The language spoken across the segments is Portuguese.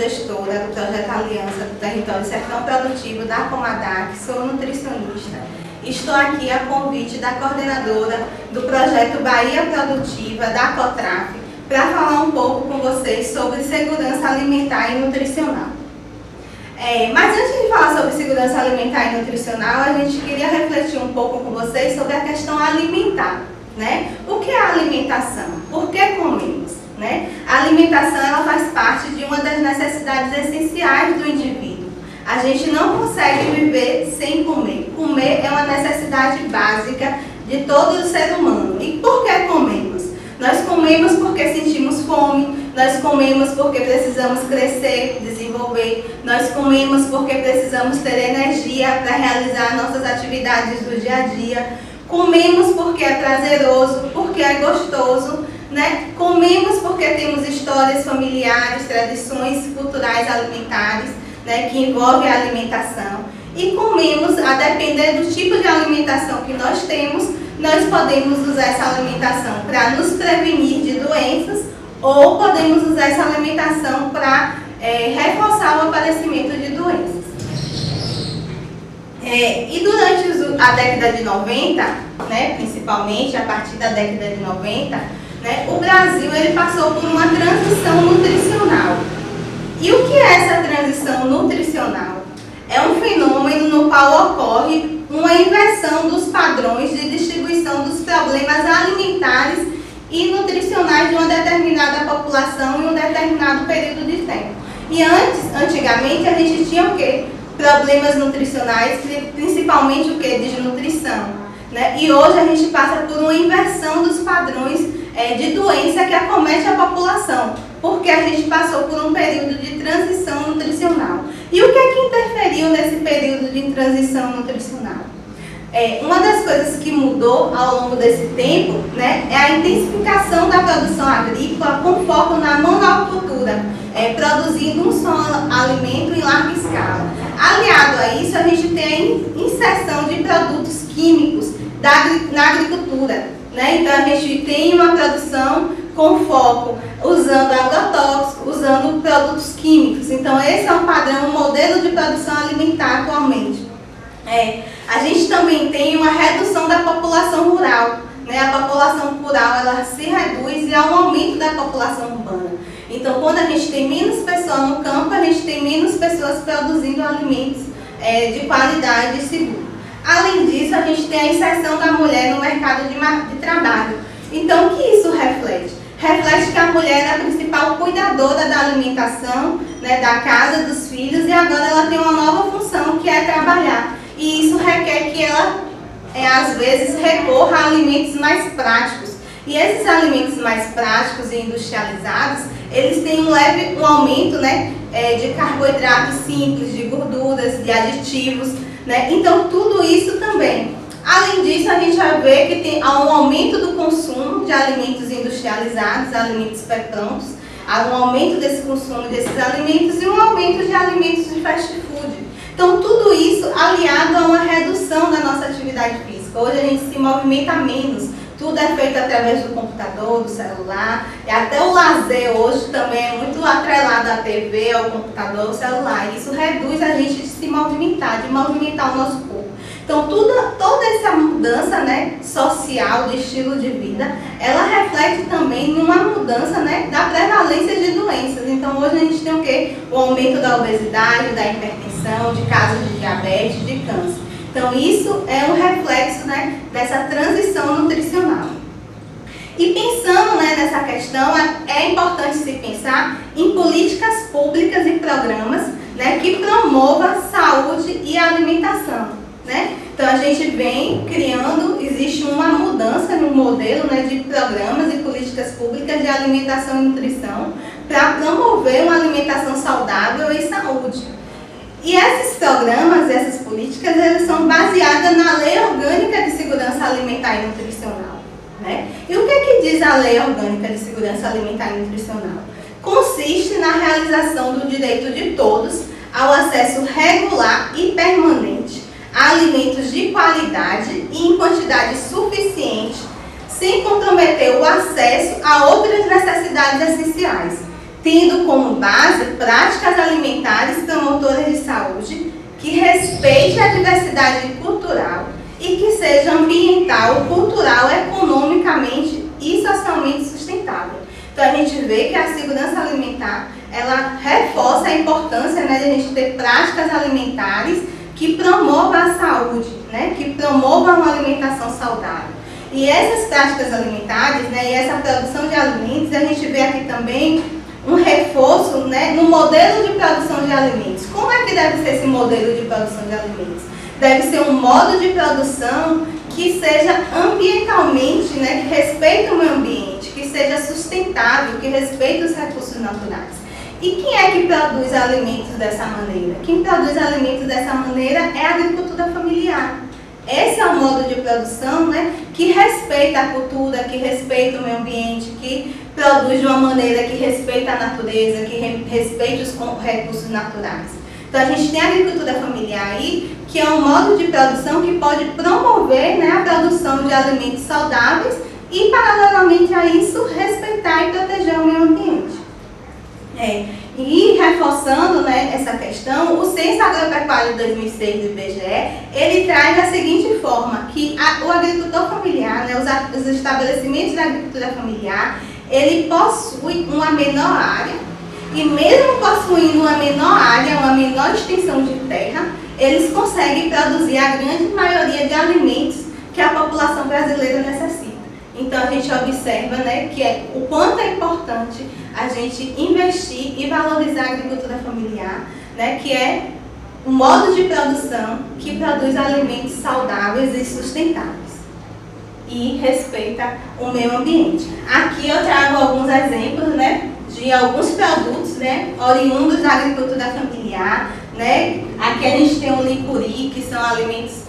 gestora do Projeto Aliança do Território Sertão Produtivo da Comadac, sou nutricionista. Estou aqui a convite da coordenadora do Projeto Bahia Produtiva, da COTRAF, para falar um pouco com vocês sobre segurança alimentar e nutricional. Mas antes de falar sobre segurança alimentar e nutricional, a gente queria refletir um pouco com vocês sobre a questão alimentar, né? O que é a alimentação? Por que comemos? Né? A alimentação ela faz parte de uma das necessidades essenciais do indivíduo. A gente não consegue viver sem comer. Comer é uma necessidade básica de todo ser humano. E por que comemos? Nós comemos porque sentimos fome, nós comemos porque precisamos crescer, desenvolver, nós comemos porque precisamos ter energia para realizar nossas atividades do dia a dia, comemos porque é prazeroso, porque é gostoso, né? Comemos porque temos histórias familiares, tradições culturais alimentares, né, que envolvem a alimentação. E comemos, a depender do tipo de alimentação que nós temos, nós podemos usar essa alimentação para nos prevenir de doenças ou podemos usar essa alimentação para reforçar o aparecimento de doenças. E durante a década de 90, né, principalmente a partir da década de 90, né, o Brasil ele passou por uma transição nutricional. E o que é essa transição nutricional? É um fenômeno no qual ocorre uma inversão dos padrões de distribuição dos problemas alimentares e nutricionais de uma determinada população em um determinado período de tempo. E antigamente, a gente tinha o quê? Problemas nutricionais, principalmente o quê? Desnutrição. Né? E hoje a gente passa por uma inversão dos padrões de doença que acomete a população, porque a gente passou por um período de transição nutricional. E o que é que interferiu nesse período de transição nutricional? Uma das coisas que mudou ao longo desse tempo, né, é a intensificação da produção agrícola com foco na monocultura, produzindo um só alimento em larga escala. Aliado a isso, a gente tem a inserção de produtos químicos na agricultura. Né? Então, a gente tem uma produção com foco usando agrotóxicos, usando produtos químicos. Então, esse é um padrão, um modelo de produção alimentar atualmente. A gente também tem uma redução da população rural. Né? A população rural ela se reduz e há um aumento da população urbana. Então, quando a gente tem menos pessoas no campo, a gente tem menos pessoas produzindo alimentos de qualidade e seguro. Além disso, a gente tem a inserção da mulher no mercado de trabalho. Então, o que isso reflete? Reflete que a mulher é a principal cuidadora da alimentação, né, da casa, dos filhos, e agora ela tem uma nova função, que é trabalhar. E isso requer que ela, às vezes, recorra a alimentos mais práticos. E esses alimentos mais práticos e industrializados, eles têm um aumento, né, de carboidratos simples, de gorduras, de aditivos. Né? Então, tudo isso também. Além disso, a gente vai ver que há um aumento do consumo de alimentos industrializados, alimentos pré-prontos, há um aumento desse consumo desses alimentos e um aumento de alimentos de fast food. Então, tudo isso aliado a uma redução da nossa atividade física. Hoje a gente se movimenta menos, tudo é feito através do computador, do celular, e até o lazer hoje também é muito atrelado à TV, ao computador, ao celular. E isso reduz a gente de se movimentar, de movimentar o nosso corpo. Então, toda essa mudança, né, social, de estilo de vida, ela reflete também em uma mudança, né, da prevalência de doenças. Então, hoje a gente tem o quê? O aumento da obesidade, da hipertensão, de casos de diabetes, de câncer. Então, isso é um reflexo, né, dessa transição nutricional. E pensando, né, nessa questão, é importante se pensar em políticas públicas e programas, né, que promovam saúde e alimentação. Né? Então, a gente vem criando, existe uma mudança no modelo, né, de programas e políticas públicas de alimentação e nutrição para promover uma alimentação saudável e saúde. E esses programas, essas políticas, elas são baseadas na Lei Orgânica de Segurança Alimentar e Nutricional. Né? E o que é que diz a Lei Orgânica de Segurança Alimentar e Nutricional? Consiste na realização do direito de todos ao acesso regular e permanente a alimentos de qualidade e em quantidade suficiente, sem comprometer o acesso a outras necessidades essenciais, tendo como base práticas alimentares promotoras de saúde, que respeite a diversidade cultural e que seja ambiental, cultural, economicamente e socialmente sustentável. Então a gente vê que a segurança alimentar, ela reforça a importância, né, de a gente ter práticas alimentares que promovam a saúde, né, que promovam uma alimentação saudável. E essas práticas alimentares, né, e essa produção de alimentos, a gente vê aqui também um reforço, né, no modelo de produção de alimentos. Como é que deve ser esse modelo de produção de alimentos? Deve ser um modo de produção que seja ambientalmente, né, que respeite o meio ambiente, que seja sustentável, que respeite os recursos naturais. E quem é que produz alimentos dessa maneira? Quem produz alimentos dessa maneira é a agricultura familiar. Esse é o modo de produção, né, que respeita a cultura, que respeita o meio ambiente, que produz de uma maneira que respeita a natureza, que respeita os recursos naturais. Então a gente tem a agricultura familiar aí, que é um modo de produção que pode promover, né, a produção de alimentos saudáveis e, paralelamente a isso, respeitar e proteger o meio ambiente. E reforçando, né, essa questão, o Censo Agropecuário de 2006 do IBGE, ele traz da seguinte forma, que o agricultor familiar, né, os estabelecimentos da agricultura familiar, ele possui uma menor área, e mesmo possuindo uma menor área, uma menor extensão de terra, eles conseguem produzir a grande maioria de alimentos que a população brasileira necessita. Então a gente observa, né, que o quanto é importante a gente investir e valorizar a agricultura familiar, né, que é um modo de produção que produz alimentos saudáveis e sustentáveis e respeita o meio ambiente. Aqui eu trago alguns exemplos, né, de alguns produtos, né, oriundos da agricultura familiar, né. Aqui a gente tem o licuri, que são alimentos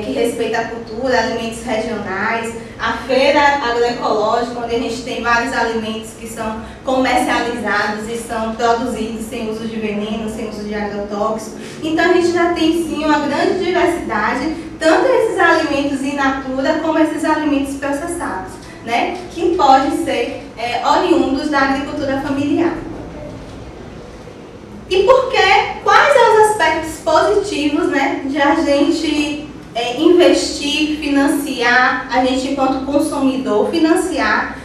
que respeitam a cultura, alimentos regionais, a feira agroecológica, onde a gente tem vários alimentos que são comercializados e são produzidos sem uso de veneno, sem uso de agrotóxico. Então a gente já tem sim uma grande diversidade, tanto esses alimentos in natura como esses alimentos processados, né, que podem ser oriundos da agricultura familiar. E por quê? Quais são os aspectos positivos, né, de a gente investir, financiar, a gente enquanto consumidor, financiar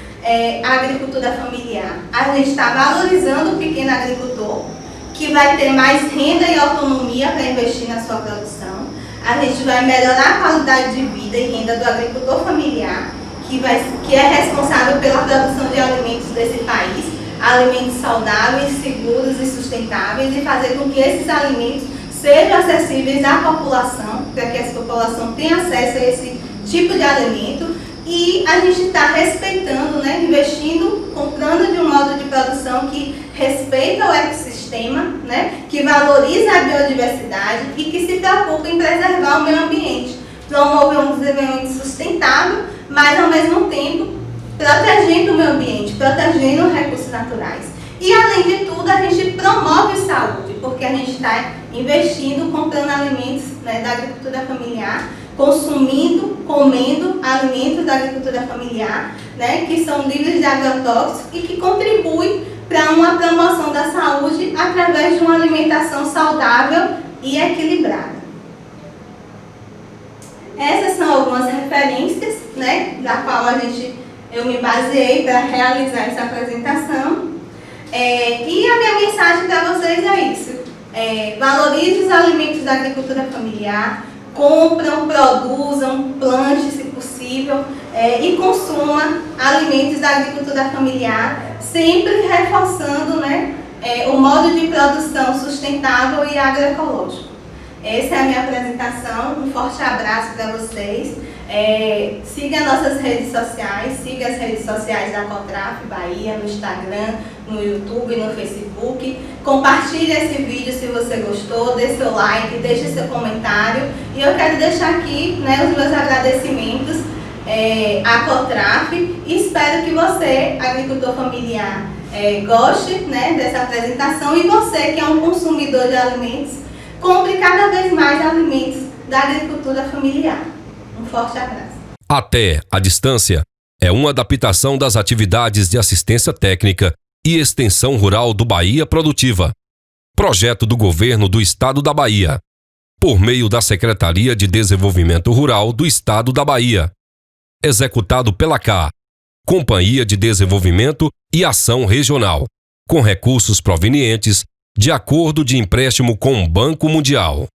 a agricultura familiar? A gente está valorizando o pequeno agricultor, que vai ter mais renda e autonomia para investir na sua produção. A gente vai melhorar a qualidade de vida e renda do agricultor familiar, que é responsável pela produção de alimentos desse país, alimentos saudáveis, seguros e sustentáveis, e fazer com que esses alimentos sejam acessíveis à população, para que essa população tenha acesso a esse tipo de alimento. E a gente está respeitando, né, investindo, comprando de um modo de produção que respeita o ecossistema, né, que valoriza a biodiversidade e que se preocupa em preservar o meio ambiente, promover um desenvolvimento sustentável, mas ao mesmo tempo protegendo o meio ambiente, protegendo os recursos naturais. E além de tudo, a gente promove saúde, porque a gente está investindo, comprando alimentos, né, da agricultura familiar, consumindo, comendo alimentos da agricultura familiar, né, que são livres de agrotóxicos e que contribuem para uma promoção da saúde através de uma alimentação saudável e equilibrada. Essas são algumas referências, né, da qual eu me baseei para realizar essa apresentação. E a minha mensagem para vocês é isso. Valorize os alimentos da agricultura familiar, compram, produzam, plante se possível e consuma alimentos da agricultura familiar, sempre reforçando, né, o modo de produção sustentável e agroecológico. Essa é a minha apresentação, um forte abraço para vocês. Siga nossas redes sociais, siga as redes sociais da Cotraf Bahia, no Instagram, no YouTube, no Facebook. Compartilhe esse vídeo se você gostou, dê seu like, deixe seu comentário. E eu quero deixar aqui, né, os meus agradecimentos à Cotraf e espero que você, agricultor familiar, goste, né, dessa apresentação, e você que é um consumidor de alimentos, compre cada vez mais alimentos da agricultura familiar. Um forte abraço. Até a Distância é uma adaptação das atividades de assistência técnica e Extensão Rural do Bahia Produtiva. Projeto do Governo do Estado da Bahia, por meio da Secretaria de Desenvolvimento Rural do Estado da Bahia. Executado pela CA, Companhia de Desenvolvimento e Ação Regional, com recursos provenientes de acordo de empréstimo com o Banco Mundial.